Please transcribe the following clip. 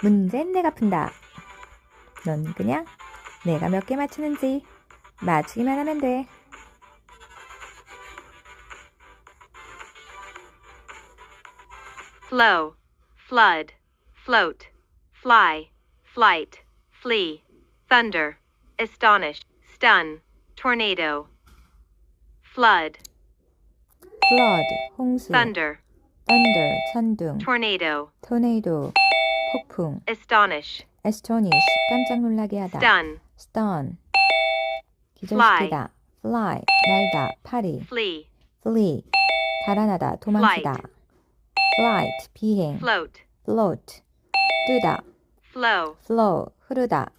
문제는 내가 푼다. 넌 그냥 내가 몇 개 맞추는지 맞추기만 하면 돼. flow, flood, float, fly, flight, flee, thunder, astonish, stun, tornado, flood, flood, 홍수, thunder, thunder, 천둥, tornado, tornado, 폭풍, astonish, astonish, 깜짝 놀라게 하다, stun, stun, 기절시키다, fly, 날다, 파리, flee, flee, 달아나다, 도망치다, flight, 비행, float, float, 뜨다, flow, flow, 흐르다,